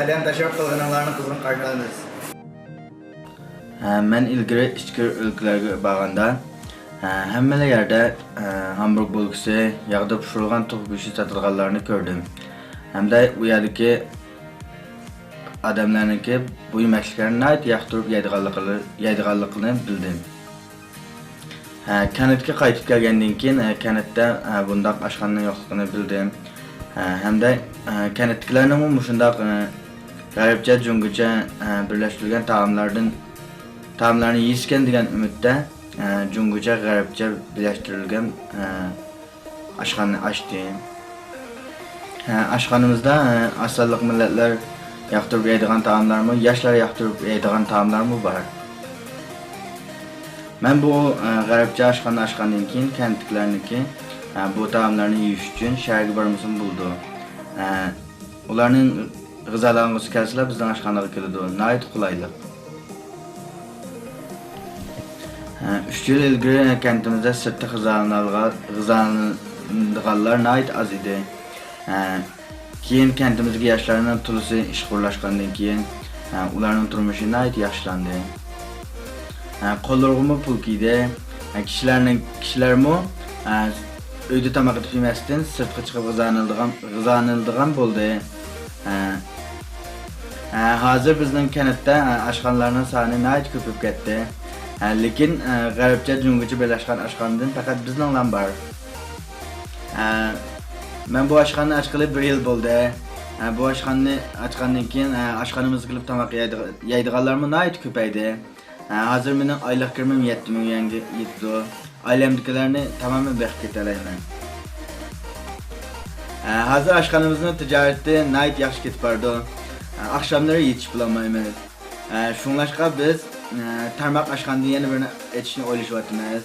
Halen təşəkkür qılğanlarını qızğın qarşıladınız. Mən ilgiri içki ölkələrə bağında həmmələ yerdə hamburg bulgusu, yağda pişirilən tox bişi satılğanlarını gördüm. Həm də bu yerdəki adamların ki bu yeməkliklərini nəyə yaxdırıb yeydiğanlıqlarını bildim. Kənətə qayıtıb gəlgəndən keyin kənətdə bundaq aşxananın yoxluğunu bildim. Həm də kənətdəkilərin muşundaq qəribcə, cüngücə birləşdirilən taamlarını yiyisken degan ümiddə cüngücə, qəribcə birləşdirilən aşxananı açdım. Aşxanamızda asallıq millətlər yaxdırıb yeydiğən taamlarmı, yaşlar yaxdırıb yeydiğən taamlarmı var. Mən bu qəribcə aşxananı açqandan keyin kəndliklərinki bu taamlarını yeyiş üçün şərqi barımızın buldu. Onların gızalarını kəsilər bizdən aşxanağa kilidi. Nəhayət qulaylıq. 3 yıl ilgiri kəndimizdə sırtı gızalandıqlar nəhayət az idi. Keyin kəndimizdə yaşlarının tulusu işğurlaşqandan keyin onların turmuşu nəhayət yaşlandı. Qollarımı pulk idi. Kişilərimi öydə tamaq edib yeməsdən sırtqa çıxıb gızanıldığan boldu. Hazır bizden kənətdə aşxanaların sayını nəhayət köpüb getdi. Lakin qəribcə, cüngücə birləşən aşxanadan fəqət bizimlə var. Mən bu aşxananı açqılı 1 yıl boldu. Bu aşxananı açqandan keyin aşxanamızı qılıb tamaq yeydiğanlarımı nəhayət köpəydi. Hazır mənim aylıq kirmim 7.000 yetdi. Ailəmdəkilərini tamamen bəxq etələyəm. Hazır aşxanamızın ticarəti nəhayət yaxşı getib bardı. Axşamları yetiş bulanmayımız. Şunlaşqa biz tarmaq aşxanada yeni birini etişini oylaşıvatımız.